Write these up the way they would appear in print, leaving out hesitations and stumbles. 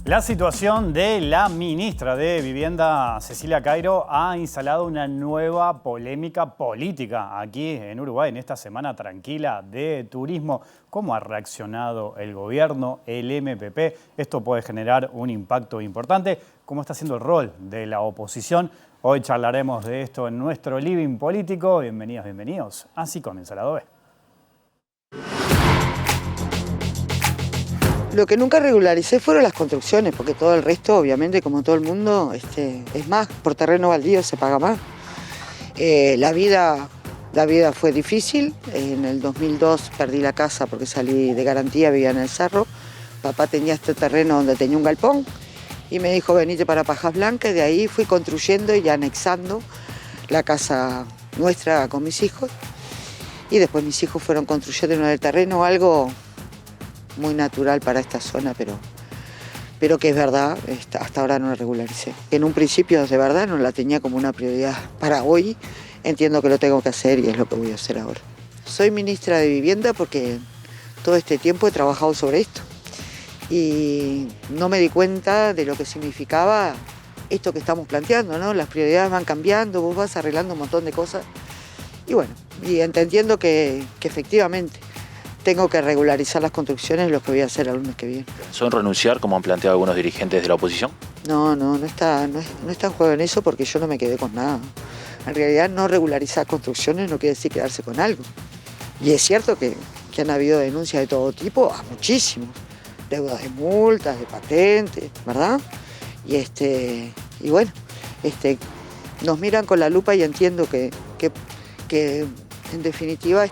La situación de la ministra de Vivienda, Cecilia Cairo, ha instalado una nueva polémica política aquí en Uruguay, en esta semana tranquila de turismo. ¿Cómo ha reaccionado el gobierno, el MPP? Esto puede generar un impacto importante. ¿Cómo está siendo el rol de la oposición? Hoy charlaremos de esto en nuestro Living Político. Bienvenidos, bienvenidos. Así comienza la B. Lo que nunca regularicé fueron las construcciones, porque todo el resto, obviamente, como todo el mundo, es más, por terreno baldío se paga más. La vida fue difícil. En el 2002 perdí la casa porque salí de garantía, vivía en el Cerro. Papá tenía este terreno donde tenía un galpón y me dijo, venite para Pajas Blancas. De ahí fui construyendo y anexando la casa nuestra con mis hijos. Y después mis hijos fueron construyendo en el terreno algo muy natural para esta zona, pero que es verdad, hasta ahora no la regularicé. En un principio, de verdad, no la tenía como una prioridad para hoy. Entiendo que lo tengo que hacer y es lo que voy a hacer ahora. Soy ministra de Vivienda porque todo este tiempo he trabajado sobre esto y no me di cuenta de lo que significaba esto que estamos planteando, ¿no? Las prioridades van cambiando, vos vas arreglando un montón de cosas y bueno, y entendiendo que efectivamente tengo que regularizar las construcciones, lo que voy a hacer el lunes que viene. ¿Pensó en renunciar, como han planteado algunos dirigentes de la oposición? No está en juego en eso porque yo no me quedé con nada. En realidad no regularizar construcciones no quiere decir quedarse con algo. Y es cierto que han habido denuncias de todo tipo, a muchísimos. Deudas de multas, de patentes, ¿verdad? Y bueno, nos miran con la lupa y entiendo que en definitiva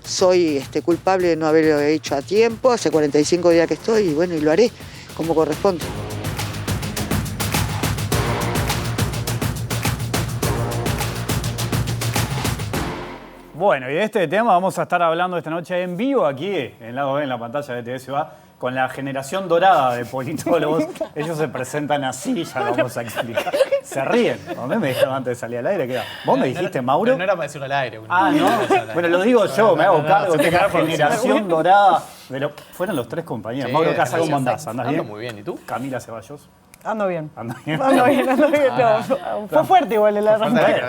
soy culpable de no haberlo hecho a tiempo, hace 45 días que estoy y bueno, y lo haré como corresponde. Bueno, y de este tema vamos a estar hablando esta noche en vivo aquí, en Lado B, en la pantalla de TV Ciudad, con la generación dorada de politólogos. Ellos se presentan así, ya lo vamos a explicar. Se ríen. A mí me dijeron antes de salir al aire que vos me dijiste, Mauro. No era para decirlo al aire. Ah, ¿no? Bueno, lo digo yo, me hago cargo de la generación dorada. Fueron los tres compañeros. Sí, Mauro Casa, ¿cómo andás? ¿Andás bien? Ando muy bien, ¿y tú? Camila Ceballos. Ando bien. ¿Andás bien? Ando bien. No, fue fuerte igual el arranque.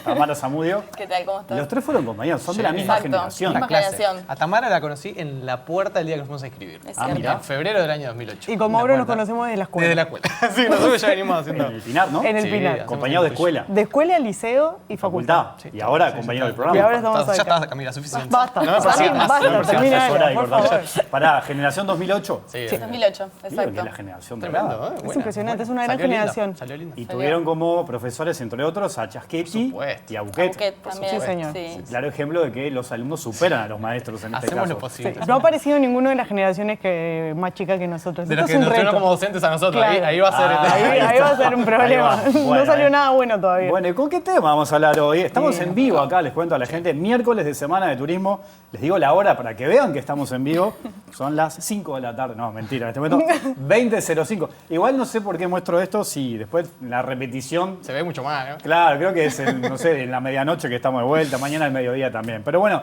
Tamara Zamudio. ¿Qué tal? ¿Cómo estás? Los tres fueron compañeros, son de la misma Exacto, generación. misma generación. A Tamara la conocí en la puerta el día que nos fuimos a inscribir. Es Ah, cierto. mirá. En febrero del año 2008. Y con Mauro nos conocemos desde la escuela. Desde la escuela. Sí, nosotros ya venimos haciendo... En el Pinar, ¿no? En el Sí, Pinar. hacemos Compañero de el escuela. De escuela, liceo y facultad. Facultad. Y ahora compañero del programa. Y ahora estamos Ya acá. está, Camila, suficiente. Basta, No me basta, persigas más. basta, No me persigas termina más. Es hora de por cortar. favor. Pará, generación 2008. Sí, 2008, Digo que es exacto. la generación Tremendo, dorada. ¿eh? Es impresionante, es una gran Salió lindo, generación. Salió lindo. Y tuvieron como profesores, entre otros, a Chasquetti supuesto. y a Buquet. Buquet también. Sí, señor. Sí. Claro ejemplo de que los alumnos superan a los maestros en este Hacemos caso. lo posible. No ha aparecido ninguno de las generaciones más chicas que nosotros. De Esto los que es un nos tuvieron reto. como docentes a nosotros. Claro. Ahí va a ser... Ahí va a ser un problema. Ahí va. Bueno, No salió nada bueno todavía. Bueno, ¿y con qué tema vamos a hablar hoy? Estamos en vivo acá, les cuento a la gente, miércoles de Semana de Turismo. Les digo la hora para que vean que estamos en vivo. Son las 5 de la tarde. No, mentira, en este momento 20:05. Igual no sé por qué muestro esto, si después la repetición... Se ve mucho más, ¿no? Claro, creo que es, no sé, en la medianoche que estamos de vuelta, mañana al mediodía también. Pero bueno,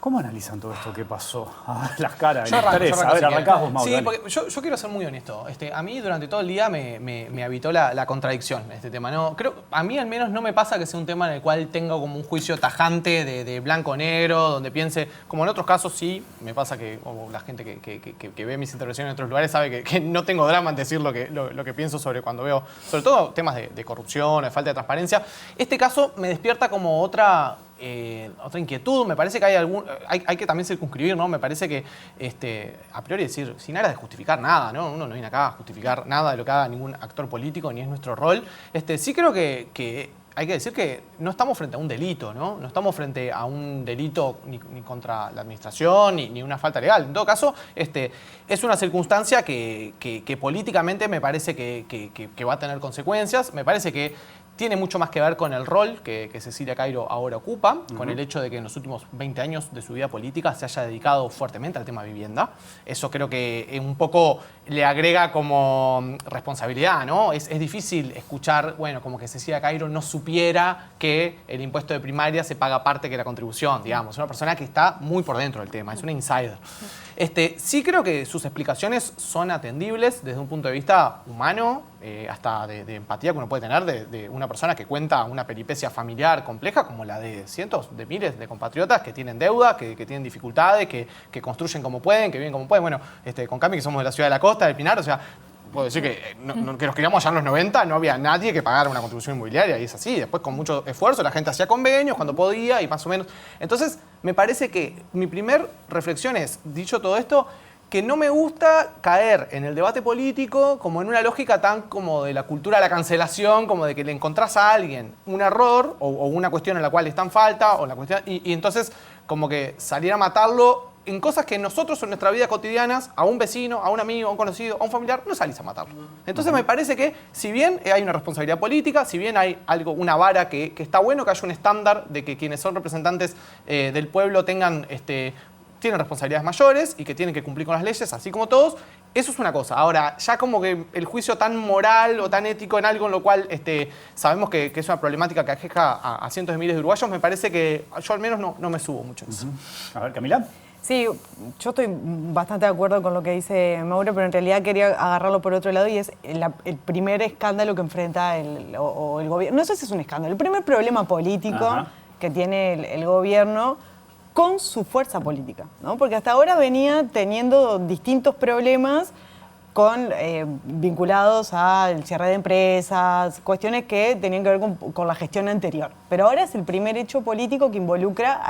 ¿cómo analizan todo esto que pasó? A ver, las caras, el estrés. A ver, arrancás vos, Mauro. Sí, dale. porque yo quiero ser muy honesto. A mí durante todo el día me habitó la contradicción este tema. No, a mí al menos no me pasa que sea un tema en el cual tengo como un juicio tajante de blanco-negro, donde piense, como en otros casos sí, me pasa que como la gente que ve mis intervenciones en otros lugares sabe que no tengo drama en decir lo que pienso sobre cuando veo, sobre todo temas de corrupción, de falta de transparencia. Este caso me despierta como otra inquietud. Me parece que hay que también circunscribir, ¿no? Me parece que a priori decir, sin aras de justificar nada, ¿no? Uno no viene acá a justificar nada de lo que haga ningún actor político, ni es nuestro rol. Sí creo que hay que decir que no estamos frente a un delito, ¿no? No estamos frente a un delito ni contra la administración, ni una falta legal. En todo caso, es una circunstancia que políticamente me parece que va a tener consecuencias. Me parece que tiene mucho más que ver con el rol que Cecilia Cairo ahora ocupa, con el hecho de que en los últimos 20 años de su vida política se haya dedicado fuertemente al tema vivienda. Eso creo que un poco le agrega como responsabilidad, ¿no? Es difícil escuchar, bueno, como que Cecilia Cairo no supiera que el impuesto de primaria se paga aparte que la contribución, digamos. Es una persona que está muy por dentro del tema, es una insider. Sí creo que sus explicaciones son atendibles desde un punto de vista humano, hasta de empatía que uno puede tener de una persona que cuenta una peripecia familiar compleja como la de cientos de miles de compatriotas que tienen deuda, que tienen dificultades, que construyen como pueden, que viven como pueden. Bueno, con Cami, que somos de la ciudad de la costa, del Pinar, o sea, puedo decir que nos criamos allá en los 90, no había nadie que pagara una contribución inmobiliaria, y es así. Después, con mucho esfuerzo, la gente hacía convenios cuando podía y más o menos. Entonces, me parece que mi primer reflexión es, dicho todo esto, que no me gusta caer en el debate político como en una lógica tan como de la cultura de la cancelación, como de que le encontrás a alguien un error o una cuestión en la cual está en falta, o la cuestión, y entonces como que salir a matarlo en cosas que nosotros en nuestra vida cotidianas, a un vecino, a un amigo, a un conocido, a un familiar, no salís a matarlo. Entonces me parece que, si bien hay una responsabilidad política, si bien hay una vara que está bueno, que haya un estándar de que quienes son representantes del pueblo tienen responsabilidades mayores y que tienen que cumplir con las leyes, así como todos, eso es una cosa. Ahora, ya como que el juicio tan moral o tan ético en algo en lo cual sabemos que es una problemática que aqueja a cientos de miles de uruguayos, me parece que yo al menos no me subo mucho en eso. A ver, Camila. Sí, yo estoy bastante de acuerdo con lo que dice Mauro, pero en realidad quería agarrarlo por otro lado, y es el primer escándalo que enfrenta el gobierno. No sé si es un escándalo, el primer problema político que tiene el gobierno con su fuerza política, ¿no? Porque hasta ahora venía teniendo distintos problemas vinculados al cierre de empresas, cuestiones que tenían que ver con la gestión anterior. Pero ahora es el primer hecho político que involucra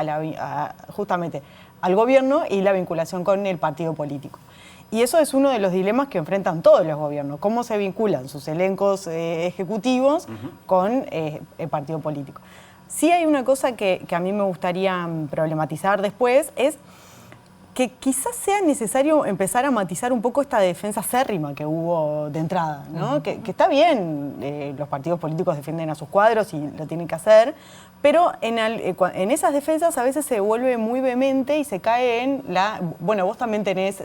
justamente al gobierno y la vinculación con el partido político. Y eso es uno de los dilemas que enfrentan todos los gobiernos, cómo se vinculan sus elencos ejecutivos con el partido político. Sí hay una cosa que a mí me gustaría problematizar después, es que quizás sea necesario empezar a matizar un poco esta defensa acérrima que hubo de entrada, ¿no? Que está bien, los partidos políticos defienden a sus cuadros y lo tienen que hacer, pero en esas defensas a veces se vuelve muy vehemente y se cae en bueno, vos también tenés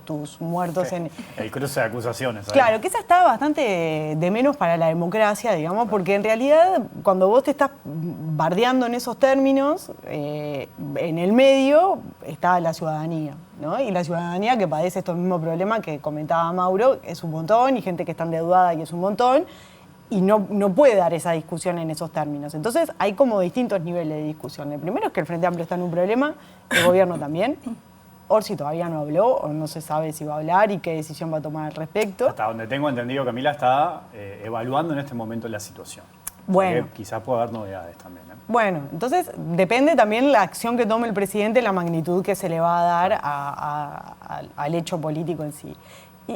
tus muertos en... El cruce de acusaciones. ¿Sabes? Claro, que esa está bastante de menos para la democracia, digamos, porque en realidad cuando vos te estás bardeando en esos términos, en el medio está la ciudadanía, ¿no? Y la ciudadanía que padece estos mismos problemas que comentaba Mauro es un montón, y gente que está endeudada y es un montón, y no puede dar esa discusión en esos términos. Entonces hay como distintos niveles de discusión. El primero es que el Frente Amplio está en un problema, el gobierno también. Orsi todavía no habló, o no se sabe si va a hablar y qué decisión va a tomar al respecto. Hasta donde tengo entendido, Camila está evaluando en este momento la situación. Bueno. Quizás pueda haber novedades también. Bueno, entonces depende también la acción que tome el presidente, la magnitud que se le va a dar al hecho político en sí.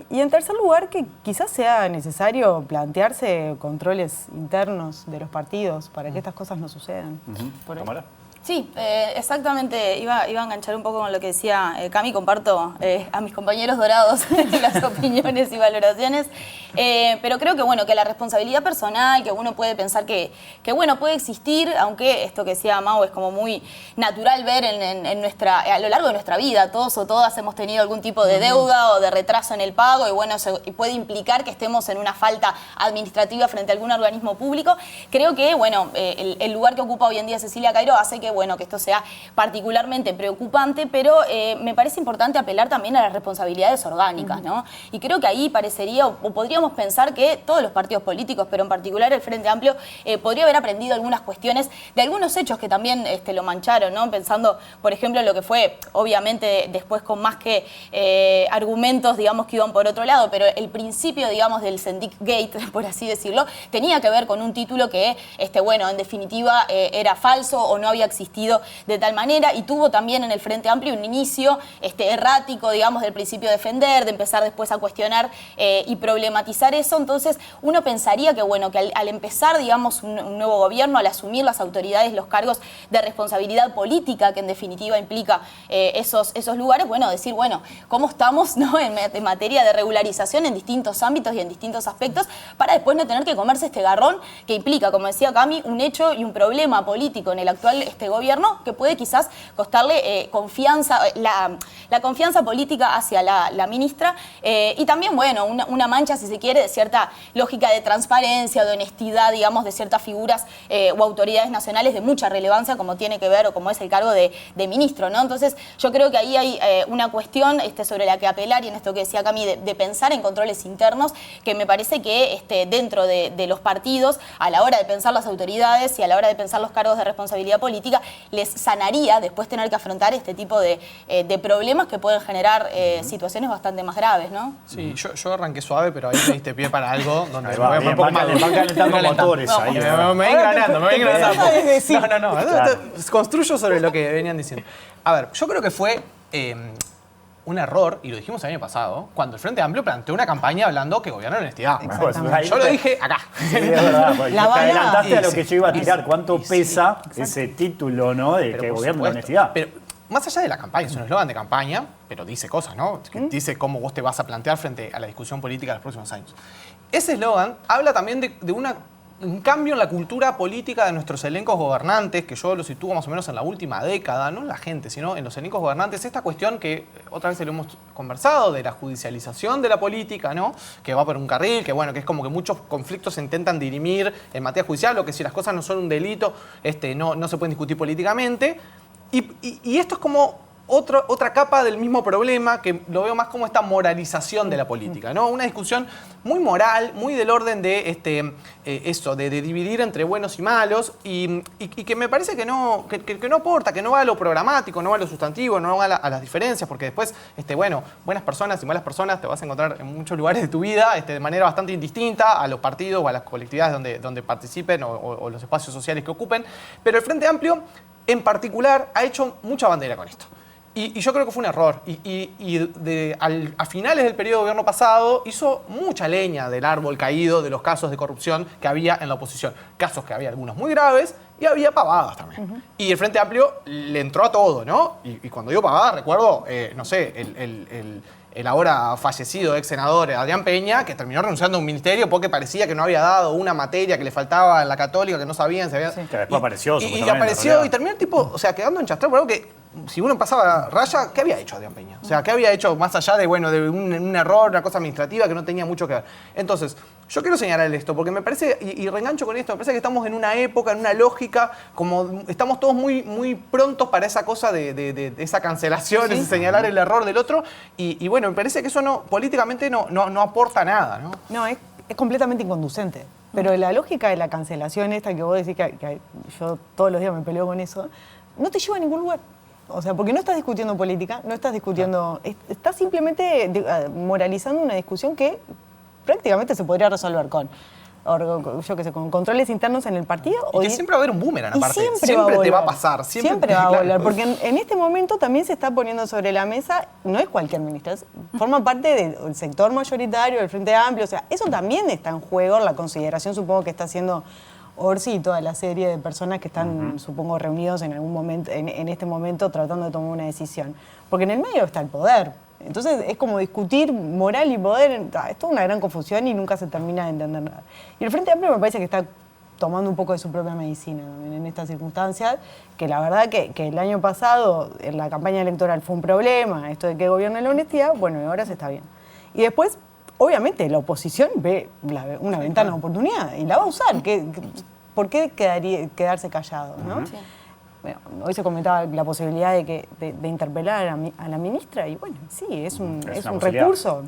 Y en tercer lugar, que quizás sea necesario plantearse controles internos de los partidos para que estas cosas no sucedan. ¿Tamara? Sí, exactamente. Iba a enganchar un poco con lo que decía Cami. Comparto a mis compañeros dorados las opiniones y valoraciones. Pero creo que, bueno, que la responsabilidad personal, que uno puede pensar que bueno, puede existir, aunque esto que decía Mau es como muy natural ver a lo largo de nuestra vida. Todos o todas hemos tenido algún tipo de deuda o de retraso en el pago, y bueno, eso puede implicar que estemos en una falta administrativa frente a algún organismo público. Creo que, bueno, el lugar que ocupa hoy en día Cecilia Cairo hace que, bueno, que esto sea particularmente preocupante, pero me parece importante apelar también a las responsabilidades orgánicas, ¿no? Y creo que ahí parecería, o podríamos pensar que todos los partidos políticos, pero en particular el Frente Amplio, podría haber aprendido algunas cuestiones de algunos hechos que también lo mancharon, ¿no? Pensando, por ejemplo, en lo que fue, obviamente, después con más que argumentos, digamos, que iban por otro lado, pero el principio, digamos, del Sendic Gate, por así decirlo, tenía que ver con un título que, bueno, en definitiva, era falso o no había existido de tal manera, y tuvo también en el Frente Amplio un inicio errático, digamos, del principio de defender, de empezar después a cuestionar y problematizar eso. Entonces uno pensaría que, bueno, que al empezar, digamos, un nuevo gobierno, al asumir las autoridades los cargos de responsabilidad política, que en definitiva implica esos lugares, bueno, decir, bueno, ¿cómo estamos, no, en materia de regularización en distintos ámbitos y en distintos aspectos, para después no tener que comerse este garrón que implica, como decía Cami, un hecho y un problema político en el actual gobierno que puede quizás costarle confianza, la confianza política hacia la ministra, y también, bueno, una mancha, si se se quiere, de cierta lógica de transparencia, de honestidad, digamos, de ciertas figuras o autoridades nacionales de mucha relevancia, como tiene que ver o como es el cargo de ministro, ¿no? Entonces, yo creo que ahí hay una cuestión sobre la que apelar, y en esto que decía Cami, de pensar en controles internos, que me parece que dentro de los partidos, a la hora de pensar las autoridades y a la hora de pensar los cargos de responsabilidad política, les sanaría después tener que afrontar este tipo de problemas que pueden generar situaciones bastante más graves, ¿no? Sí, yo arranqué suave, pero ahí me diste pie para algo donde Ahí me va, voy a poner un poco más. van calentando motores ahí. Me voy engranando. No. Claro. Construyo sobre lo que venían diciendo. A ver, yo creo que fue un error, y lo dijimos el año pasado, cuando el Frente Amplio planteó una campaña hablando que gobierna honestidad. Exactamente. Yo lo dije acá. Sí, es verdad. Te La bala- adelantaste a lo que Sí, yo iba a tirar. ¿Cuánto sí, pesa exacto. ese título, ¿no? De Pero que por gobierna la supuesto. honestidad. Pero más allá de la campaña, es un eslogan de campaña, pero dice cosas, ¿no? Que dice cómo vos te vas a plantear frente a la discusión política de los próximos años. Ese eslogan habla también de un cambio en la cultura política de nuestros elencos gobernantes, que yo lo sitúo más o menos en la última década, no en la gente, sino en los elencos gobernantes. Esta cuestión que otra vez lo hemos conversado, de la judicialización de la política, ¿no? Que va por un carril, que bueno, que es como que muchos conflictos se intentan dirimir en materia judicial, o que si las cosas no son un delito, no se pueden discutir políticamente. Y esto es como otra capa del mismo problema, que lo veo más como esta moralización de la política, ¿no? Una discusión muy moral, muy del orden de de dividir entre buenos y malos, y que me parece que no aporta, que no va a lo programático, no va a lo sustantivo, no va a las diferencias, porque después, buenas personas y malas personas te vas a encontrar en muchos lugares de tu vida de manera bastante indistinta a los partidos o a las colectividades donde participen o los espacios sociales que ocupen, pero el Frente Amplio en particular ha hecho mucha bandera con esto. Y yo creo que fue un error. A finales del periodo de gobierno pasado hizo mucha leña del árbol caído de los casos de corrupción que había en la oposición. Casos que había algunos muy graves y había pavadas también. Y el Frente Amplio le entró a todo, ¿no? Y cuando digo pavada, recuerdo, el ahora fallecido ex senador Adrián Peña, que terminó renunciando a un ministerio porque parecía que no había dado una materia que le faltaba en la Católica, que no sabían, se había... Sí. Que después apareció, Y supuestamente, apareció, en y terminó el tipo, quedando enchastrado por algo que, si uno pasaba raya, ¿qué había hecho Adrián Peña? O sea, ¿qué había hecho más allá de un error, una cosa administrativa que no tenía mucho que ver? Entonces, yo quiero señalar esto, porque me parece, y reengancho con esto, me parece que estamos en una época, en una lógica, como estamos todos muy, muy prontos para esa cosa de esa cancelación, ese señalar el error del otro, y bueno, me parece que eso políticamente no aporta nada, ¿no? No, es completamente inconducente. Pero la lógica de la cancelación esta que vos decís, que yo todos los días me peleo con eso, no te lleva a ningún lugar. O sea, porque no estás discutiendo política, no estás discutiendo... Estás simplemente moralizando una discusión que prácticamente se podría resolver con controles internos en el partido. Y que siempre va a haber un boomerang, aparte. Siempre te va a pasar. Siempre va a volver. Porque en este momento también se está poniendo sobre la mesa, no es cualquier ministro, forma parte del sector mayoritario, del Frente Amplio. O sea, eso también está en juego, la consideración supongo que está haciendo Orsi y toda la serie de personas que están, supongo, reunidos en algún momento, en este momento tratando de tomar una decisión. Porque en el medio está el poder. Entonces es como discutir moral y poder, es toda una gran confusión y nunca se termina de entender nada. Y el Frente Amplio me parece que está tomando un poco de su propia medicina en estas circunstancias, que la verdad que el año pasado en la campaña electoral fue un problema, esto de que gobierne la honestidad, bueno, y ahora se está bien. Y después, obviamente, la oposición ve una ventana de oportunidad y la va a usar. ¿Por qué quedarse callado, no? Sí. Bueno, hoy se comentaba la posibilidad de interpelar a la ministra y bueno, sí, es un recurso.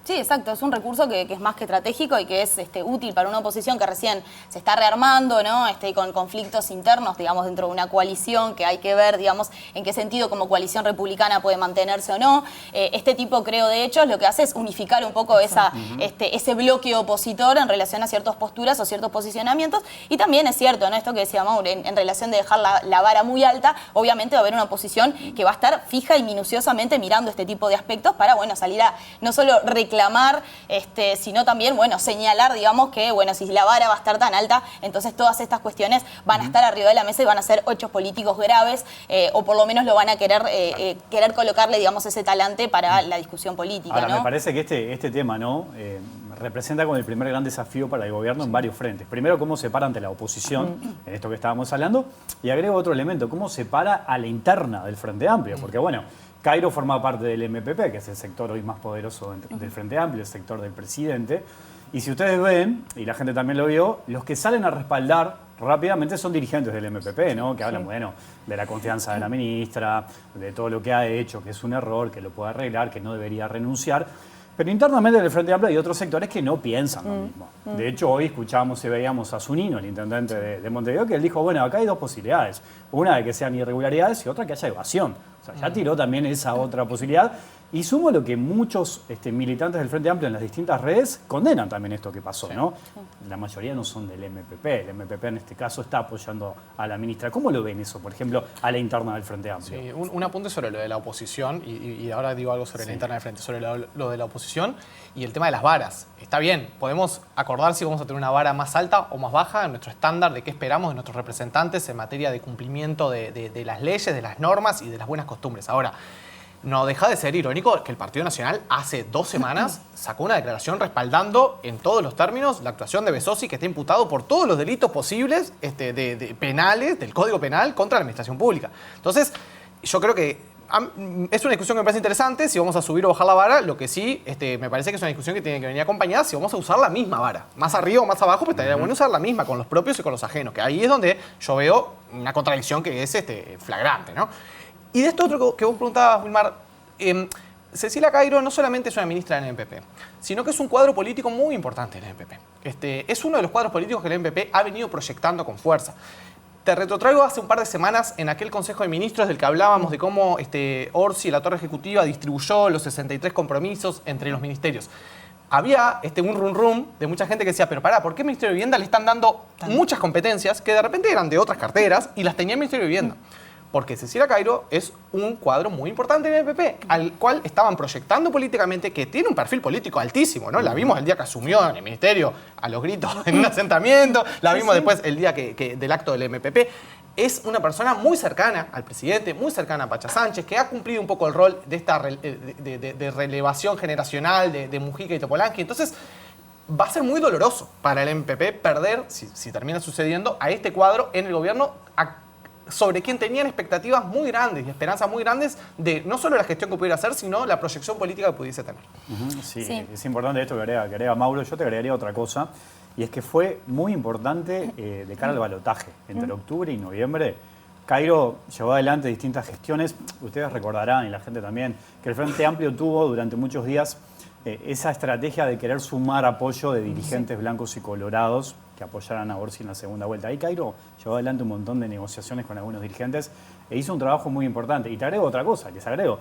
Sí, exacto, es un recurso que es más que estratégico y que es útil para una oposición que recién se está rearmando, ¿no? Con conflictos internos, digamos, dentro de una coalición que hay que ver, digamos, en qué sentido como coalición republicana puede mantenerse o no. Este tipo, creo, de hechos, lo que hace es unificar un poco ese bloque opositor en relación a ciertas posturas o ciertos posicionamientos. Y también es cierto, ¿no? Esto que decía Mauro, en relación de dejar la vara muy alta, obviamente va a haber una oposición que va a estar fija y minuciosamente mirando este tipo de aspectos para, bueno, salir a no solo reclamar, sino también, bueno, señalar, digamos, que, bueno, si la vara va a estar tan alta, entonces todas estas cuestiones van a estar arriba de la mesa y van a ser hechos políticos graves, o por lo menos lo van a querer colocarle, digamos, ese talante para la discusión política, Ahora, ¿no? me parece que este tema, ¿no? Representa como el primer gran desafío para el gobierno en varios frentes. Primero, cómo se para ante la oposición, en esto que estábamos hablando, y agrego otro elemento, cómo se para a la interna del Frente Amplio, porque, bueno, Cairo forma parte del MPP, que es el sector hoy más poderoso del Frente Amplio, el sector del presidente. Y si ustedes ven, y la gente también lo vio, los que salen a respaldar rápidamente son dirigentes del MPP, ¿no? Que hablan, bueno, de la confianza de la ministra, de todo lo que ha hecho, que es un error, que lo puede arreglar, que no debería renunciar. Pero internamente en el Frente Amplio hay otros sectores que no piensan lo mismo. De hecho, hoy escuchábamos y veíamos a Zunino, el intendente de Montevideo, que él dijo, bueno, acá hay dos posibilidades. Una de que sean irregularidades y otra que haya evasión. O sea, ya tiró también esa otra posibilidad. Y sumo lo que muchos militantes del Frente Amplio en las distintas redes condenan también esto que pasó, ¿no? La mayoría no son del MPP. El MPP en este caso está apoyando a la ministra. ¿Cómo lo ven eso, por ejemplo, a la interna del Frente Amplio? Sí, un apunte sobre lo de la oposición, y ahora digo algo sobre la interna del Frente, sobre lo de la oposición y el tema de las varas. Está bien, podemos acordar si vamos a tener una vara más alta o más baja en nuestro estándar de qué esperamos de nuestros representantes en materia de cumplimiento de las leyes, de las normas y de las buenas costumbres. Ahora, no deja de ser irónico que el Partido Nacional hace 2 semanas sacó una declaración respaldando en todos los términos la actuación de Bezosi, que está imputado por todos los delitos posibles de penales, del Código Penal, contra la administración pública. Entonces, yo creo que es una discusión que me parece interesante, si vamos a subir o bajar la vara. Lo que sí, me parece que es una discusión que tiene que venir acompañada si vamos a usar la misma vara. Más arriba o más abajo, pues estaría bueno usar la misma con los propios y con los ajenos, que ahí es donde yo veo una contradicción que es flagrante, ¿no? Y de esto otro que vos preguntabas, Wilmar, Cecilia Cairo no solamente es una ministra del MPP, sino que es un cuadro político muy importante del MPP. Es uno de los cuadros políticos que el MPP ha venido proyectando con fuerza. Te retrotraigo hace un par de semanas en aquel Consejo de Ministros del que hablábamos de cómo Orsi, la torre ejecutiva, distribuyó los 63 compromisos entre los ministerios. Había un rum de mucha gente que decía, pero pará, ¿por qué el Ministerio de Vivienda le están dando muchas competencias que de repente eran de otras carteras y las tenía el Ministerio de Vivienda? Porque Cecilia Cairo es un cuadro muy importante en el MPP, al cual estaban proyectando políticamente, que tiene un perfil político altísimo, ¿no? La vimos el día que asumió en el ministerio a los gritos en un asentamiento, la vimos después el día del acto del MPP. Es una persona muy cercana al presidente, muy cercana a Pacha Sánchez, que ha cumplido un poco el rol de esta de relevación generacional de Mujica y Topolansky. Entonces, va a ser muy doloroso para el MPP perder, si termina sucediendo, a este cuadro en el gobierno, sobre quien tenían expectativas muy grandes y esperanzas muy grandes de no solo la gestión que pudiera hacer, sino la proyección política que pudiese tener. Sí, es importante esto que agrega Mauro. Yo te agregaría otra cosa, y es que fue muy importante de cara al balotaje. Entre octubre y noviembre, Cairo llevó adelante distintas gestiones. Ustedes recordarán, y la gente también, que el Frente Amplio tuvo durante muchos días esa estrategia de querer sumar apoyo de dirigentes blancos y colorados que apoyaran a Orsi en la segunda vuelta. Ahí Cairo llevó adelante un montón de negociaciones con algunos dirigentes e hizo un trabajo muy importante. Y te agrego otra cosa, les agrego.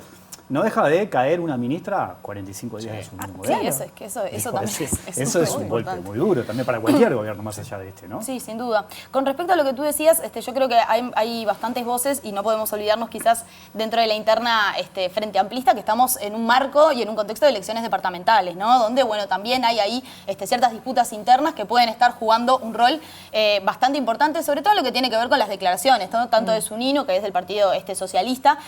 No deja de caer una ministra a 45 días de su mismo gobierno. Sí, eso también eso es un golpe muy duro también para cualquier gobierno más allá de ¿no? Sí, sin duda. Con respecto a lo que tú decías, yo creo que hay bastantes voces y no podemos olvidarnos quizás dentro de la interna Frente Amplista que estamos en un marco y en un contexto de elecciones departamentales, ¿no? Donde, bueno, también hay ahí ciertas disputas internas que pueden estar jugando un rol bastante importante, sobre todo lo que tiene que ver con las declaraciones, ¿no? Tanto de Zunino, que es del partido socialista,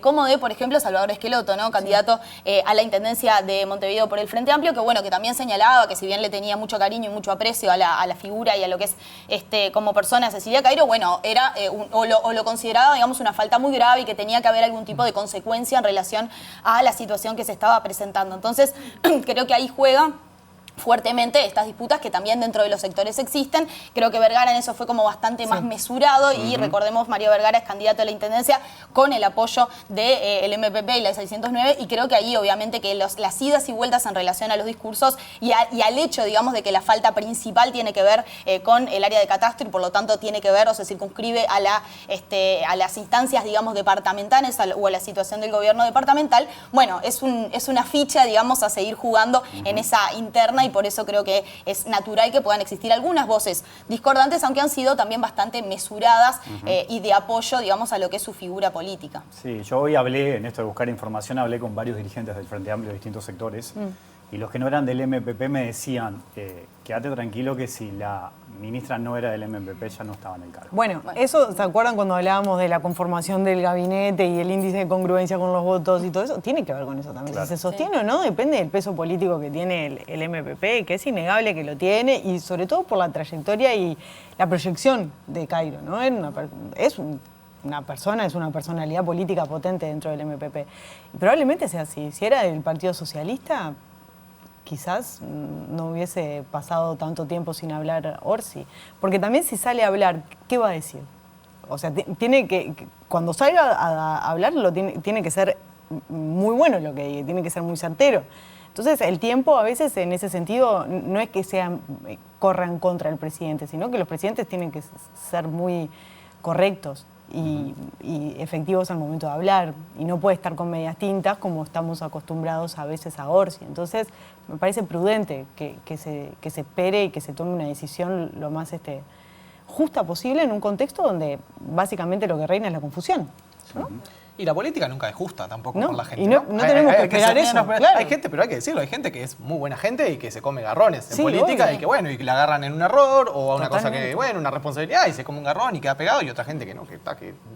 como de, por ejemplo, Salvador Esqueloto, ¿no? Candidato a la intendencia de Montevideo por el Frente Amplio, que bueno, que también señalaba que si bien le tenía mucho cariño y mucho aprecio a la figura y a lo que es como persona Cecilia Cairo, bueno, era o lo consideraba, digamos, una falta muy grave y que tenía que haber algún tipo de consecuencia en relación a la situación que se estaba presentando. Entonces, creo que ahí juega fuertemente estas disputas que también dentro de los sectores existen. Creo que Vergara en eso fue como bastante más mesurado y recordemos, Mario Vergara es candidato a la intendencia con el apoyo del MPP y la 609 y creo que ahí obviamente que las idas y vueltas en relación a los discursos y al hecho, digamos, de que la falta principal tiene que ver con el área de catastro y por lo tanto tiene que ver o se circunscribe a las instancias, digamos, departamentales o a la situación del gobierno departamental, bueno, es una ficha, digamos, a seguir jugando en esa interna y por eso creo que es natural que puedan existir algunas voces discordantes, aunque han sido también bastante mesuradas y de apoyo, digamos, a lo que es su figura política. Sí, yo hoy hablé, en esto de buscar información, hablé con varios dirigentes del Frente Amplio de distintos sectores y los que no eran del MPP me decían, quédate tranquilo que si la ministra no era del MPP ya no estaba en el cargo. Bueno, eso, ¿se acuerdan cuando hablábamos de la conformación del gabinete y el índice de congruencia con los votos y todo eso? Tiene que ver con eso también. Claro. Si se sostiene o no, depende del peso político que tiene el MPP, que es innegable que lo tiene, y sobre todo por la trayectoria y la proyección de Cairo, ¿no? Es un una persona, es una personalidad política potente dentro del MPP. Y probablemente sea así. Si era del Partido Socialista, quizás no hubiese pasado tanto tiempo sin hablar Orsi. Porque también si sale a hablar, ¿qué va a decir? O sea, cuando salga a hablar, tiene que ser muy bueno lo que diga, tiene que ser muy certero. Entonces, el tiempo a veces en ese sentido no es que corran contra el presidente, sino que los presidentes tienen que ser muy correctos y efectivos al momento de hablar. Y no puede estar con medias tintas como estamos acostumbrados a veces a Orsi. Entonces, me parece prudente que se espere y que se tome una decisión lo más justa posible en un contexto donde básicamente lo que reina es la confusión, ¿no? Y la política nunca es justa tampoco No, por la gente. y no tenemos que esperar eso, claro. Hay gente, pero hay que decirlo, hay gente que es muy buena gente y que se come garrones en Sí, política obvio. y que bueno, y que la agarran en un error o a una cosa Totalmente. que, bueno, una responsabilidad y se come un garrón y queda pegado y otra gente que no, que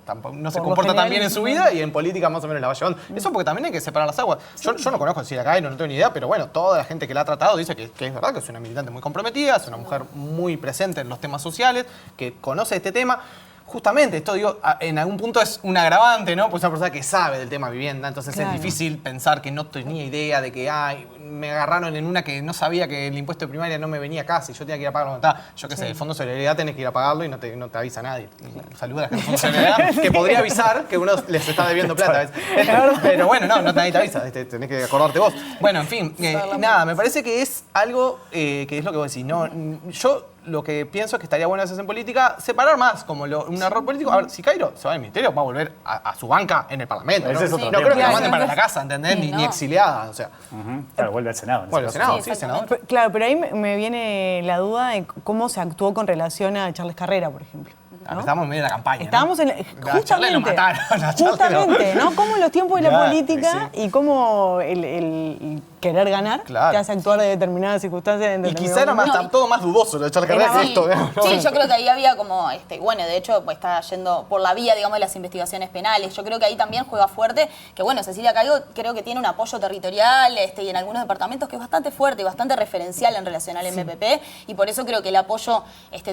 tampoco, no se Por lo comporta tan general, bien en su vida y en política más o menos la va llevando. Eso porque también hay que separar las aguas. Yo no conozco a Cecilia Cairo, no tengo ni idea, pero bueno, toda la gente que la ha tratado dice que es verdad, que es una militante muy comprometida, es una mujer muy presente en los temas sociales, que conoce este tema. Justamente, esto digo, en algún punto es un agravante, ¿no? Pues una persona que sabe del tema vivienda, entonces Claro. es difícil pensar que no tenía idea de que, me agarraron en una que no sabía que el impuesto de primaria no me venía casi, yo tenía que ir a pagarlo. Yo qué sé, el Fondo de Solidaridad tenés que ir a pagarlo y no te avisa nadie. Saluda a la gente del Fondo de Solidaridad, que podría avisar que uno les está debiendo plata. Pero bueno, nadie te avisa, tenés que acordarte vos. Bueno, en fin, nada, me parece que es algo que es lo que vos decís. No, yo lo que pienso es que estaría bueno hacer en política, separar más como un error político. A ver, si Cairo se va del ministerio, va a volver a su banca en el Parlamento. Ese ¿no? es otro No tema. creo que la Claro. manden para la casa, ¿entendés? Sí, no. Ni exiliada, o sea. Claro, vuelve al Senado. en ese Bueno, el caso. Senado, Sí, sí, exactamente. senador. Claro, pero ahí me viene la duda de cómo se actuó con relación a Charles Carrera, por ejemplo. ¿no? Estábamos en medio de la campaña. Estábamos ¿no? en A Charlie lo mataron. A Charlie justamente, ¿no? Cómo los tiempos de la Claro, política y cómo el querer ganar Claro. te hace actuar de determinadas circunstancias. En Y determinado quizá era momento. todo más dudoso lo de Charlie Carrera que Sí, esto. ¿no? sí, yo creo que ahí había como, bueno, de hecho, pues está yendo por la vía, digamos, de las investigaciones penales. Yo creo que ahí también juega fuerte, que bueno, Cecilia Cairo creo que tiene un apoyo territorial y en algunos departamentos que es bastante fuerte y bastante referencial en relación al MPP, y por eso creo que el apoyo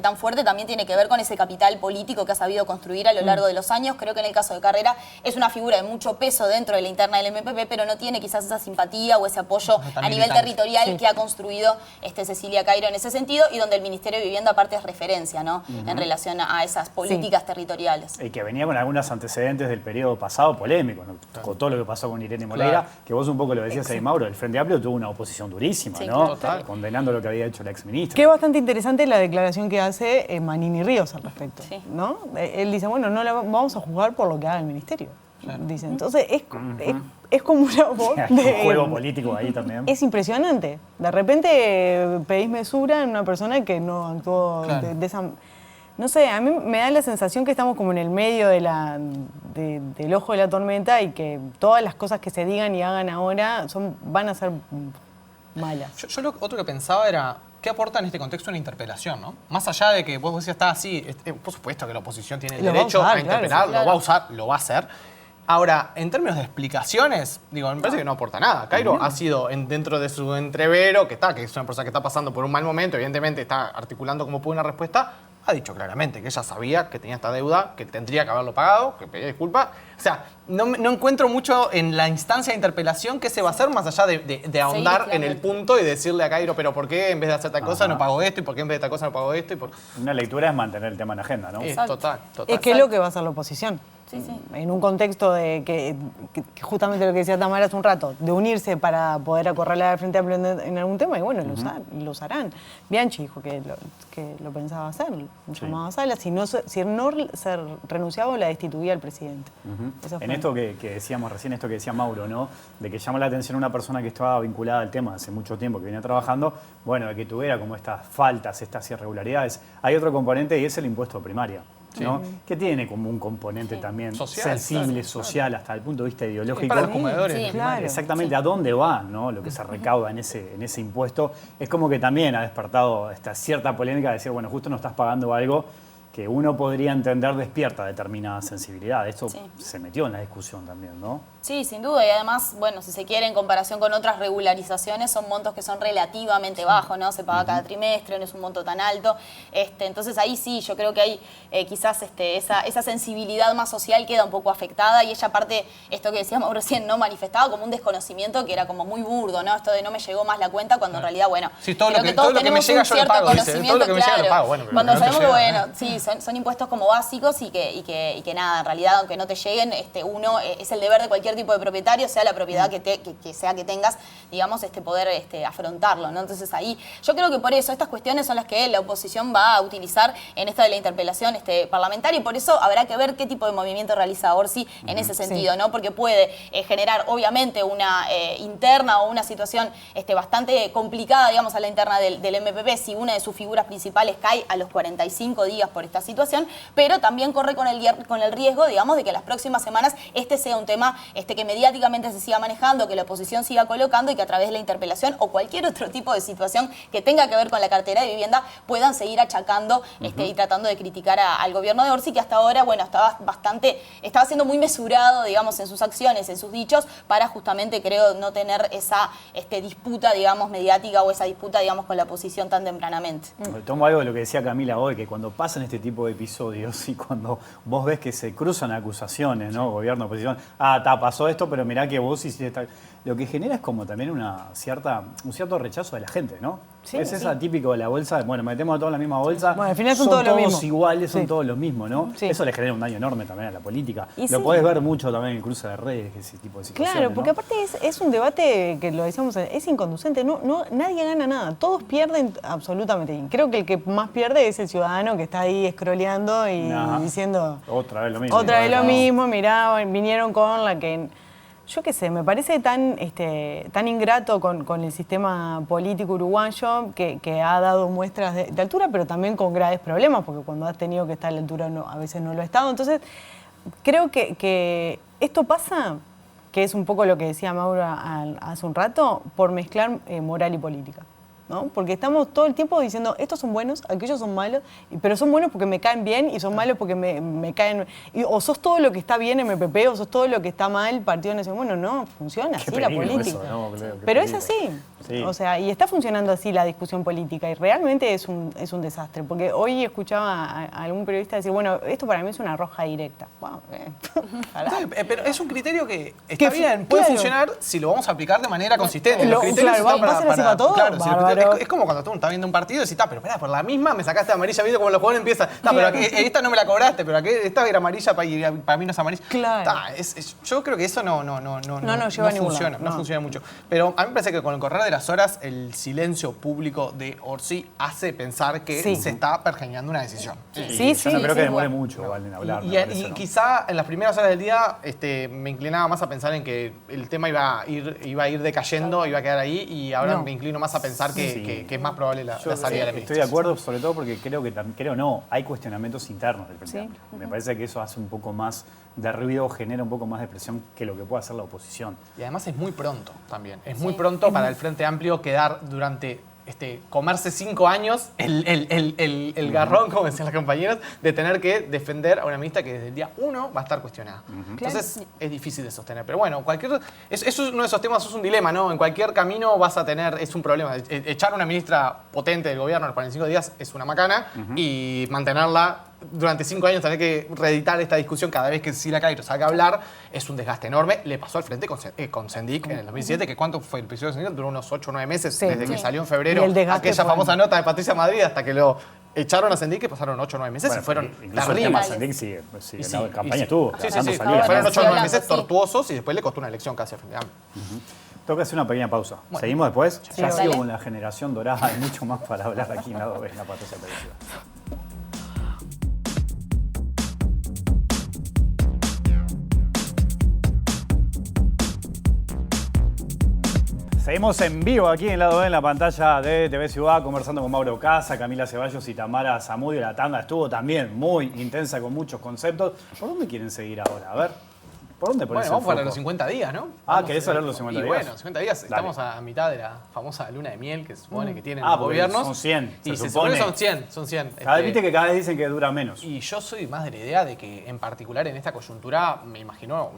tan fuerte también tiene que ver con ese capital político que ha sabido construir a lo largo de los años. Creo que en el caso de Carrera es una figura de mucho peso dentro de la interna del MPP, pero no tiene quizás esa simpatía o ese apoyo No tan a nivel militante. territorial que ha construido Cecilia Cairo en ese sentido, y donde el Ministerio de Vivienda aparte es referencia, ¿no? En relación a esas políticas territoriales. Y que venía con algunos antecedentes del periodo pasado polémicos, ¿no? Con todo lo que pasó con Irene Moreira, que vos un poco lo decías ahí, Mauro, el Frente Amplio tuvo una oposición durísima, Sí, ¿no? total. Condenando lo que había hecho la exministra. Que es bastante interesante la declaración que hace Manini Ríos al respecto, Sí. ¿no? Él dice, bueno, no vamos a jugar por lo que haga el ministerio. Dice, entonces es como una voz Hay un de... juego político ahí también. Es impresionante. De repente pedís mesura en una persona que no actuó Claro. de esa... No sé, a mí me da la sensación que estamos como en el medio del ojo de la tormenta y que todas las cosas que se digan y hagan ahora van a ser malas. Yo lo otro que pensaba era, ¿qué aporta en este contexto una interpelación, no? Más allá de que vos decías, está así, por supuesto que la oposición tiene el Lo va a derecho usar, a interpelar, claro, lo va a usar, lo va a hacer. Ahora, en términos de explicaciones, digo, me parece que no aporta nada. Cairo ha sido dentro de su entrevero, que es una persona que está pasando por un mal momento, evidentemente está articulando como puede una respuesta, ha dicho claramente que ella sabía que tenía esta deuda, que tendría que haberlo pagado, que pedía disculpas. O sea, no encuentro mucho en la instancia de interpelación qué se va a hacer más allá de ahondar en el punto y decirle a Cairo, pero ¿por qué en vez de hacer tal cosa no pago esto? ¿Y por qué en vez de tal cosa no pago esto? Una lectura es mantener el tema en agenda, ¿no? Total. Es que es lo que va a hacer la oposición. Sí, sí. En un contexto de que justamente lo que decía Tamara hace un rato, de unirse para poder acorralar al Frente Amplio en algún tema, y bueno, lo usarán. Bianchi dijo que lo pensaba hacer, lo llamaba a sala. Si no se renunciaba, la destituía el presidente. Eso fue. En esto que decíamos recién, esto que decía Mauro, ¿no? De que llama la atención una persona que estaba vinculada al tema hace mucho tiempo, que venía trabajando, bueno, de que tuviera como estas faltas, estas irregularidades. Hay otro componente y es el impuesto primaria, ¿no? Que tiene como un componente también Social, sensible, claro. social, hasta el punto de vista ideológico. Para los comedores. Sí. de Claro. primaria. Exactamente a dónde va, ¿no? Lo que se recauda en ese impuesto. Es como que también ha despertado esta cierta polémica de decir, bueno, justo no estás pagando algo que uno podría entender despierta determinada sensibilidad. Esto Sí. se metió en la discusión también, ¿no? Sí, sin duda, y además, bueno, si se quiere, en comparación con otras regularizaciones, son montos que son relativamente bajos, ¿no? Se paga cada trimestre, no es un monto tan alto. Entonces ahí sí, yo creo que hay quizás esa sensibilidad más social queda un poco afectada, y ella aparte, esto que decíamos recién, ¿no? Manifestaba como un desconocimiento que era como muy burdo, ¿no? Esto de no me llegó más la cuenta, cuando en realidad, bueno, sí, todo creo lo que, todos todo lo que me tenemos llega un yo lo cierto pago, dice. conocimiento, Todo lo que me llega lo pago. Bueno, pero cuando no te sabemos que, llega, bueno, sí, son impuestos como básicos y que nada, en realidad, aunque no te lleguen, uno es el deber de cualquier tipo de propietario, sea la propiedad que sea que tengas, digamos, poder afrontarlo, ¿no? Entonces ahí, yo creo que por eso estas cuestiones son las que la oposición va a utilizar en esta de la interpelación parlamentaria, y por eso habrá que ver qué tipo de movimiento realiza Orsi en ese sentido, ¿no? Porque puede generar, obviamente, una interna o una situación bastante complicada, digamos, a la interna del MPP si una de sus figuras principales cae a los 45 días por esta situación, pero también corre con el riesgo, digamos, de que en las próximas semanas sea un tema que mediáticamente se siga manejando, que la oposición siga colocando, y que a través de la interpelación o cualquier otro tipo de situación que tenga que ver con la cartera de vivienda puedan seguir achacando y tratando de criticar al gobierno de Orsi, que hasta ahora, bueno, estaba siendo muy mesurado, digamos, en sus acciones, en sus dichos, para justamente, creo, no tener esa disputa, digamos, mediática, o esa disputa, digamos, con la oposición tan tempranamente. Tomo algo de lo que decía Camila hoy, que cuando pasan este tipo de episodios y cuando vos ves que se cruzan acusaciones, ¿no? Gobierno, oposición, pasó esto, pero mirá que vos hiciste tal. Lo que genera es como también un cierto rechazo de la gente, ¿no? Sí, es esa típico de la bolsa, bueno, metemos a todos en la misma bolsa. Bueno, al final son todos lo mismo. Iguales, son todos los mismos, ¿no? Sí. Eso le genera un daño enorme también a la política. Y lo sí. podés ver mucho también en el cruce de redes, ese tipo de situaciones. Claro, porque ¿no? aparte es un debate que lo decíamos, es inconducente, nadie gana nada, todos pierden absolutamente. Y creo que el que más pierde es el ciudadano que está ahí scrolleando y diciendo... Otra vez lo mismo. Otra vez lo mismo, mirá, vinieron con la que... Yo qué sé, me parece tan ingrato con el sistema político uruguayo que ha dado muestras de altura, pero también con graves problemas, porque cuando has tenido que estar a la altura a veces no lo ha estado. Entonces, creo que esto pasa, que es un poco lo que decía Mauro hace un rato, por mezclar moral y política, ¿no? Porque estamos todo el tiempo diciendo, estos son buenos, aquellos son malos, pero son buenos porque me caen bien y son malos porque me caen... o sos todo lo que está bien MPP o sos todo lo que está mal Partido Nacional. Bueno, no, funciona así la política. Eso, ¿no? Pero es así. Sí. O sea, y está funcionando así la discusión política y realmente es un desastre. Porque hoy escuchaba a algún periodista decir, bueno, esto para mí es una roja directa. Wow, pero es un criterio que está bien, puede funcionar si lo vamos a aplicar de manera consistente. Claro, ¿va a ser así para todo? Claro, es como cuando tú estás viendo un partido y decís, pero espera, por la misma me sacaste amarilla, ¿viste? Como los jugadores empiezan, pero esta no me la cobraste, pero esta era amarilla y para mí no es amarilla. Claro. Yo creo que eso no funciona, no funciona mucho. Pero a mí me parece que con el correr de las horas, el silencio público de Orsi hace pensar que se está pergeñando una decisión. Yo no creo que demore mucho igual en hablar. Y quizá en las primeras horas del día me inclinaba más a pensar en que el tema iba a ir decayendo, iba a quedar ahí, y ahora me inclino más a pensar que es más probable la salida de la ministra. Estoy de acuerdo, sobre todo porque hay cuestionamientos internos del Frente Amplio. Me parece que eso hace un poco más de ruido, genera un poco más de presión que lo que puede hacer la oposición. Y además es muy pronto también. Es muy pronto para el Frente Amplio quedar durante... comerse 5 años el garrón, como decían los compañeros, de tener que defender a una ministra que desde el día 1 va a estar cuestionada. Entonces es difícil de sostener. Pero bueno, es uno de esos temas, es un dilema, ¿no? En cualquier camino vas a tener, es un problema. Echar a una ministra potente del gobierno a los 45 días es una macana, y mantenerla durante 5 años, tener que reeditar esta discusión cada vez que Cecilia Cairo salga a hablar, es un desgaste enorme. Le pasó al frente con Sendik en el 2007, que ¿cuánto fue el episodio de Sendik? Duró unos 8 o 9 meses, desde que salió en febrero aquella famosa nota de Patricia Madrid hasta que lo echaron a Sendik, que pasaron 8 o 9 meses y fueron terribles. Sendik sí, en la campaña estuvo. Fueron 8 o 9 meses tortuosos y después le costó una elección casi al Frente Amplio. Toca hacer una pequeña pausa. ¿Seguimos después? Sí, ya sigo con la generación dorada, hay mucho más para hablar aquí en Lado B, en la pantalla televisiva. Seguimos en vivo aquí en Lado B, en la pantalla de TV Ciudad, conversando con Mauro Casa, Camila Ceballos y Tamara Zamudio. La tanda estuvo también muy intensa con muchos conceptos. ¿Por dónde quieren seguir ahora? A ver. ¿Por dónde pones Bueno, vamos el para foco? los 50 días, ¿no? ¿querés hablar de los 50 y días? bueno, 50 días. Dale. Estamos a mitad de la famosa luna de miel que se supone que tienen Ah, los porque gobiernos. son 100, Y se se supone que supone. son 100. Viste que cada vez dicen que dura menos. Y yo soy más de la idea de que, en particular en esta coyuntura, me imagino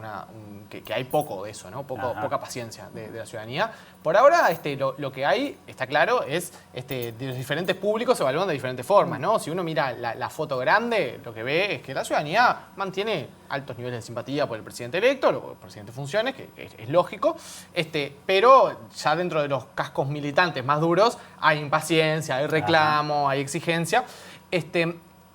que hay poco de eso, ¿no? Ajá. Poca paciencia de la ciudadanía. Por ahora, lo que hay, está claro, es de los diferentes públicos se evalúan de diferentes formas, ¿no? Si uno mira la foto grande, lo que ve es que la ciudadanía mantiene altos niveles de simpatía por el presidente electo, el presidente en funciones, que es lógico, pero ya dentro de los cascos militantes más duros hay impaciencia, hay reclamo, hay exigencia.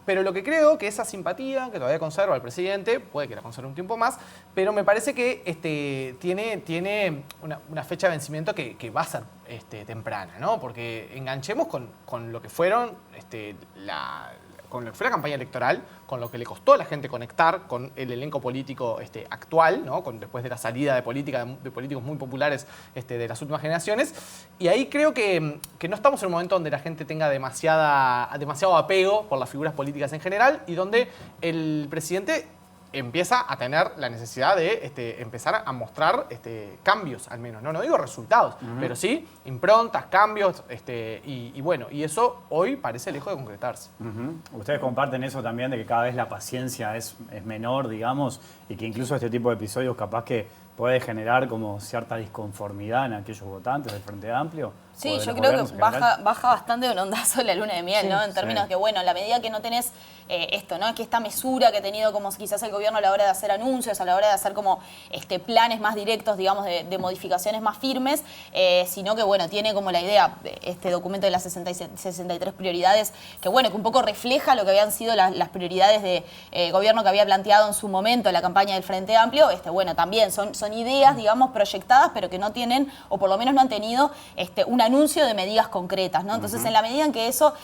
Pero lo que creo que esa simpatía que todavía conserva el presidente, puede que la conserve un tiempo más, pero me parece que tiene una fecha de vencimiento que va a ser temprana, ¿no? Porque enganchemos con lo que fueron con lo que fue la campaña electoral, con lo que le costó a la gente conectar con el elenco político actual, ¿no? Después de la salida de políticos muy populares de las últimas generaciones. Y ahí creo que no estamos en un momento donde la gente tenga demasiado apego por las figuras políticas en general y donde el presidente empieza a tener la necesidad de empezar a mostrar cambios, al menos. No digo resultados, pero sí improntas, cambios, y bueno, y eso hoy parece lejos de concretarse. Ustedes comparten eso también, de que cada vez la paciencia es menor, digamos, y que incluso este tipo de episodios capaz que puede generar como cierta disconformidad en aquellos votantes del Frente Amplio. Sí, yo creo que baja bastante de un ondazo la luna de miel, Sí, ¿no? En términos sí. que, bueno, en la medida que no tenés esto, ¿no? Que esta mesura que ha tenido como quizás el gobierno a la hora de hacer anuncios, a la hora de hacer como planes más directos, digamos, de modificaciones más firmes, sino que, bueno, tiene como la idea, este documento de las 63 prioridades, que, bueno, que un poco refleja lo que habían sido las prioridades de gobierno que había planteado en su momento la campaña del Frente Amplio. Bueno, también son ideas, digamos, proyectadas, pero que no tienen, o por lo menos no han tenido, un anuncio de medidas concretas, ¿no? Entonces, en la medida en que eso,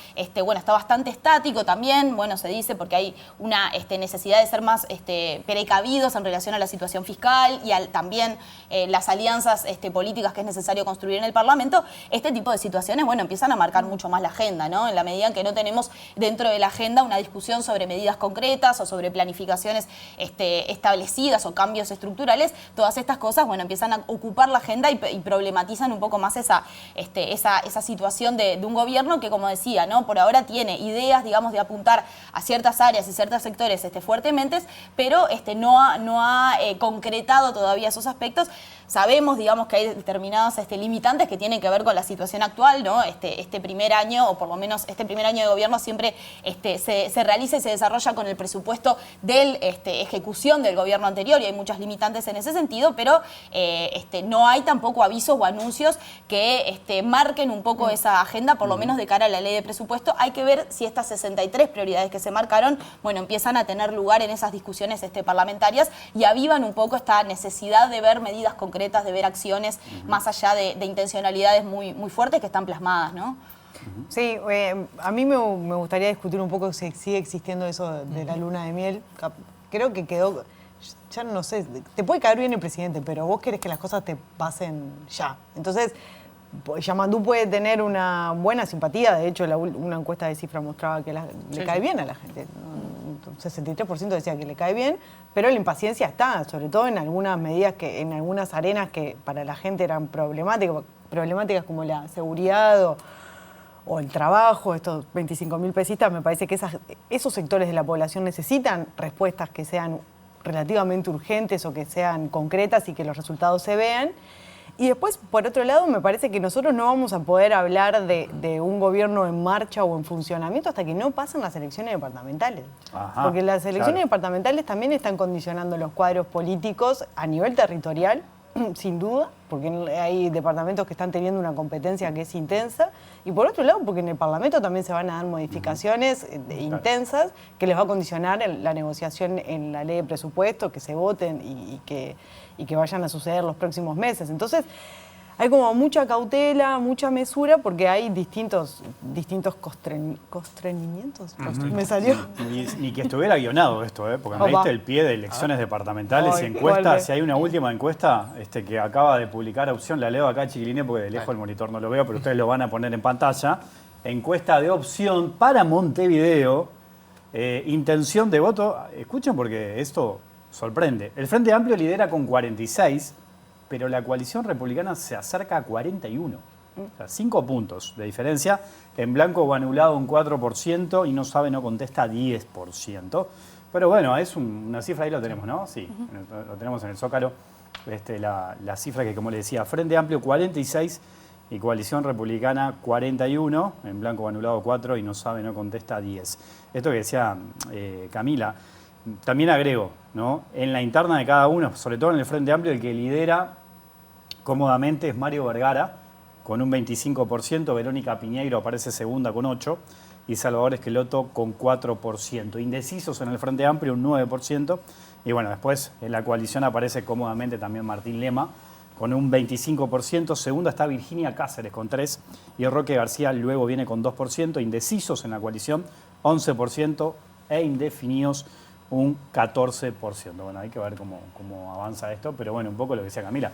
bueno, está bastante estático también, bueno, se dice porque hay una necesidad de ser más precavidos en relación a la situación fiscal y también las alianzas políticas que es necesario construir en el Parlamento, este tipo de situaciones, bueno, empiezan a marcar mucho más la agenda, ¿no? En la medida en que no tenemos dentro de la agenda una discusión sobre medidas concretas o sobre planificaciones establecidas o cambios estructurales, todas estas cosas, bueno, empiezan a ocupar la agenda y problematizan un poco más esa situación de un gobierno que, como decía, ¿no? Por ahora tiene ideas, digamos, de apuntar a ciertas áreas y ciertos sectores fuertemente, pero no ha concretado todavía esos aspectos. Sabemos, digamos, que hay determinados limitantes que tienen que ver con la situación actual, ¿no? Este primer año, o por lo menos este primer año de gobierno, siempre se realiza y se desarrolla con el presupuesto de ejecución del gobierno anterior, y hay muchas limitantes en ese sentido, pero no hay tampoco avisos o anuncios que marquen un poco esa agenda, por lo menos de cara a la ley de presupuesto. Hay que ver si estas 63 prioridades que se marcaron, bueno, empiezan a tener lugar en esas discusiones parlamentarias y avivan un poco esta necesidad de ver medidas concretas, de ver acciones más allá de intencionalidades muy, muy fuertes que están plasmadas, ¿no? Sí, a mí me gustaría discutir un poco si sigue existiendo eso de la luna de miel. Creo que quedó, ya no sé, te puede caer bien el presidente, pero vos querés que las cosas te pasen ya. Entonces, Yamandú puede tener una buena simpatía. De hecho, una encuesta de Cifra mostraba que le cae bien a la gente. Un 63% decía que le cae bien, pero la impaciencia está, sobre todo en algunas medidas, en algunas arenas que para la gente eran problemáticas como la seguridad o el trabajo, estos 25.000 pesistas. Me parece que esos sectores de la población necesitan respuestas que sean relativamente urgentes o que sean concretas y que los resultados se vean. Y después, por otro lado, me parece que nosotros no vamos a poder hablar de un gobierno en marcha o en funcionamiento hasta que no pasen las elecciones departamentales. Ajá, porque las elecciones departamentales también están condicionando los cuadros políticos a nivel territorial, sin duda, porque hay departamentos que están teniendo una competencia que es intensa, y por otro lado, porque en el Parlamento también se van a dar modificaciones intensas que les va a condicionar la negociación en la ley de presupuesto, que se voten y que vayan a suceder los próximos meses. Entonces, hay como mucha cautela, mucha mesura, porque hay distintos constreñimientos. Me salió. Ni que estuviera guionado esto, porque me diste el pie de elecciones departamentales y encuestas. Si hay una última encuesta que acaba de publicar Opción, la leo acá, chiquilines, porque de lejos el monitor no lo veo, pero ustedes lo van a poner en pantalla. Encuesta de Opción para Montevideo, intención de voto. Escuchen, porque esto sorprende. El Frente Amplio lidera con 46, pero la coalición republicana se acerca a 41. O sea, 5 puntos de diferencia. En blanco o anulado un 4% y no sabe, no contesta 10%. Pero bueno, es una cifra, ahí lo tenemos, ¿no? Sí, lo tenemos en el Zócalo. La cifra que, como le decía, Frente Amplio 46 y Coalición Republicana 41, en blanco o anulado 4 y no sabe, no contesta 10. Esto que decía Camila, también agrego, ¿no? En la interna de cada uno, sobre todo en el Frente Amplio, el que lidera cómodamente es Mario Vergara, con un 25%, Verónica Piñeiro aparece segunda con 8%, y Salvador Esqueloto con 4%. Indecisos en el Frente Amplio, un 9%. Y bueno, después en la coalición aparece cómodamente también Martín Lema, con un 25%. Segunda está Virginia Cáceres con 3%, y Roque García luego viene con 2%. Indecisos en la coalición, 11%, e indefinidos, un 14%. Bueno, hay que ver cómo avanza esto, pero bueno, un poco lo que decía Camila.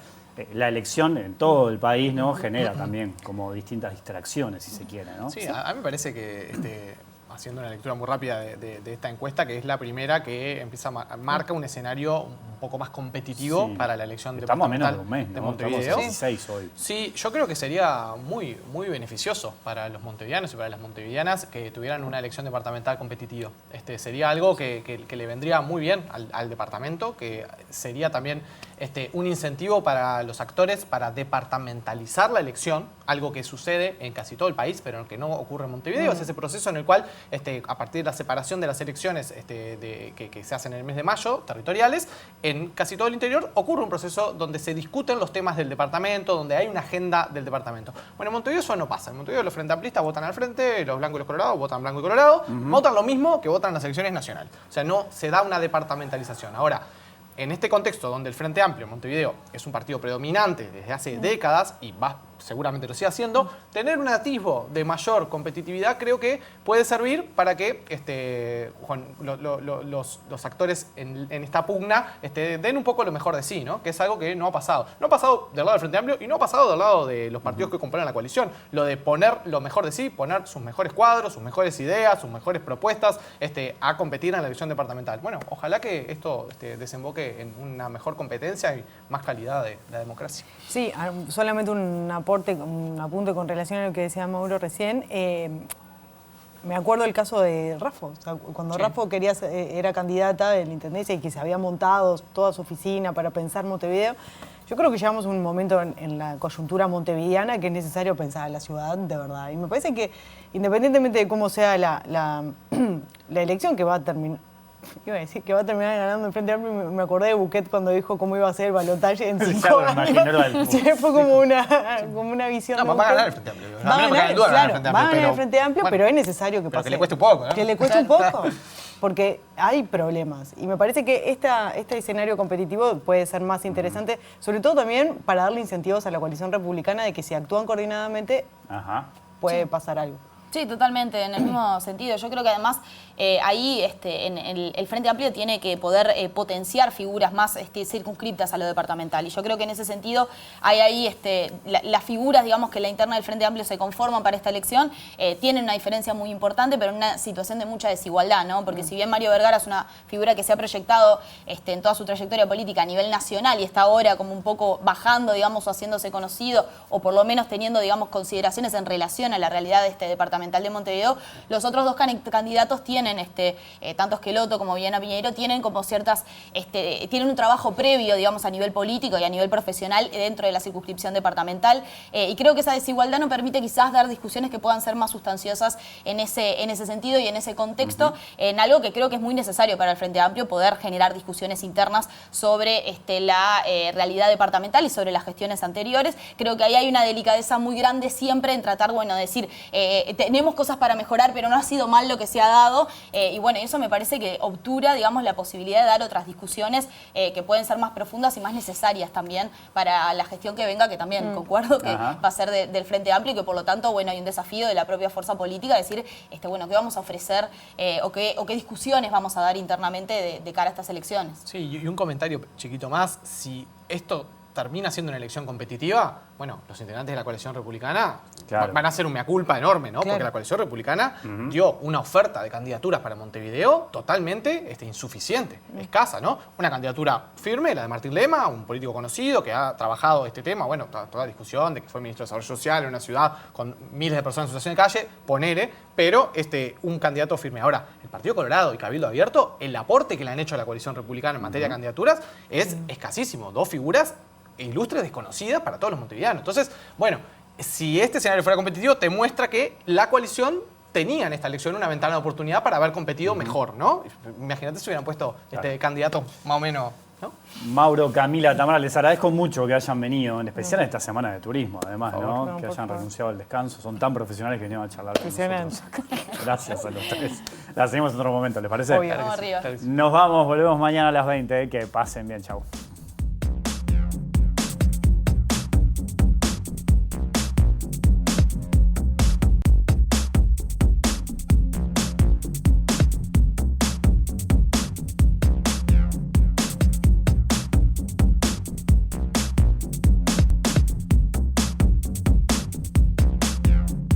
La elección en todo el país, ¿no?, genera también como distintas distracciones, si se quiere, ¿no? Sí, a mí me parece que haciendo una lectura muy rápida de esta encuesta, que es la primera que empieza marca un escenario un poco más competitivo para la elección departamental de un mes, ¿no? de Montevideo. Estamos a 16 hoy. Sí, yo creo que sería muy beneficioso para los montevideanos y para las montevideanas que tuvieran una elección departamental competitiva. Sería algo que le vendría muy bien al departamento, que sería también un incentivo para los actores para departamentalizar la elección, algo que sucede en casi todo el país, pero que no ocurre en Montevideo. Es ese proceso en el cual, a partir de la separación de las elecciones que se hacen en el mes de mayo, territoriales, en casi todo el interior ocurre un proceso donde se discuten los temas del departamento, donde hay una agenda del departamento. Bueno, en Montevideo eso no pasa. En Montevideo los frente amplistas votan al frente, los blancos y los colorados votan blanco y colorado, votan lo mismo que votan en las elecciones nacionales. O sea, no se da una departamentalización. Ahora, en este contexto donde el Frente Amplio en Montevideo es un partido predominante desde hace décadas y seguramente lo sigue haciendo, tener un atisbo de mayor competitividad creo que puede servir para que los actores en esta pugna den un poco lo mejor de sí, ¿no? Que es algo que no ha pasado. No ha pasado del lado del Frente Amplio y no ha pasado del lado de los partidos que componen la coalición. Lo de poner lo mejor de sí, poner sus mejores cuadros, sus mejores ideas, sus mejores propuestas a competir en la elección departamental. Bueno, ojalá que esto desemboque en una mejor competencia y más calidad de la democracia. Sí, solamente un apunte con relación a lo que decía Mauro recién. Me acuerdo del caso de Raffo. O sea, cuando Raffo era candidata de la intendencia y que se había montado toda su oficina para pensar Montevideo, yo creo que llegamos a un momento en la coyuntura montevideana que es necesario pensar a la ciudad de verdad. Y me parece que, independientemente de cómo sea la elección que va a terminar, iba a decir que va a terminar ganando el Frente Amplio, me acordé de Buquet cuando dijo cómo iba a ser el balotaje en 5 años. Sí, fue como una visión. No, va a ganar el Frente Amplio. Va a ganar el Frente Amplio, pero es necesario que pase. Que le cueste un poco, ¿no? Que le cueste un poco, porque hay problemas. Y me parece que este escenario competitivo puede ser más interesante, sobre todo también para darle incentivos a la coalición republicana de que si actúan coordinadamente puede pasar algo. Sí, totalmente, en el mismo sentido. Yo creo que además ahí el Frente Amplio tiene que poder potenciar figuras más circunscriptas a lo departamental. Y yo creo que en ese sentido hay ahí las figuras, digamos, que la interna del Frente Amplio se conforman para esta elección, tienen una diferencia muy importante, pero en una situación de mucha desigualdad, ¿no? Porque si bien Mario Vergara es una figura que se ha proyectado en toda su trayectoria política a nivel nacional y está ahora como un poco bajando, digamos, o haciéndose conocido, o por lo menos teniendo, digamos, consideraciones en relación a la realidad de este departamento de Montevideo, los otros dos candidatos tienen, tanto Esqueloto como Viviana Piñeiro, tienen como ciertas, tienen un trabajo previo, digamos, a nivel político y a nivel profesional dentro de la circunscripción departamental, y creo que esa desigualdad no permite quizás dar discusiones que puedan ser más sustanciosas en ese sentido y en ese contexto, en algo que creo que es muy necesario para el Frente Amplio, poder generar discusiones internas sobre la realidad departamental y sobre las gestiones anteriores. Creo que ahí hay una delicadeza muy grande siempre en tratar, bueno, decir, tenemos cosas para mejorar, pero no ha sido mal lo que se ha dado, y bueno, eso me parece que obtura, digamos, la posibilidad de dar otras discusiones que pueden ser más profundas y más necesarias también para la gestión que venga, que también concuerdo que va a ser del Frente Amplio y que por lo tanto, bueno, hay un desafío de la propia fuerza política, decir, bueno, ¿qué vamos a ofrecer o qué discusiones vamos a dar internamente de cara a estas elecciones? Sí, y un comentario chiquito más, si esto termina siendo una elección competitiva, bueno, los integrantes de la coalición republicana Claro. van a hacer un mea culpa enorme, ¿no? Claro. Porque la coalición republicana dio una oferta de candidaturas para Montevideo totalmente insuficiente, escasa, ¿no? Una candidatura firme, la de Martín Lema, un político conocido que ha trabajado este tema, bueno, toda la discusión de que fue ministro de Desarrollo Social en una ciudad con miles de personas en situación de calle, ponele, pero un candidato firme. Ahora, el Partido Colorado y Cabildo Abierto, el aporte que le han hecho a la coalición republicana en materia de candidaturas es escasísimo. Dos figuras ilustres desconocidas para todos los montevideanos. Entonces, bueno, si este escenario fuera competitivo, te muestra que la coalición tenía en esta elección una ventana de oportunidad para haber competido mejor, ¿no? Imagínate si hubieran puesto candidatos más o menos, ¿no? Mauro, Camila, Tamara, les agradezco mucho que hayan venido, en especial en esta semana de turismo, además, ¿no? No, Que por hayan favor. renunciado al descanso. Son tan profesionales que vinieron a charlar con Impresionante. nosotros. Gracias a los tres. La seguimos en otro momento, ¿les parece? Obvio. Vamos arriba. Nos vamos, volvemos mañana a las 20. Que pasen bien, chau.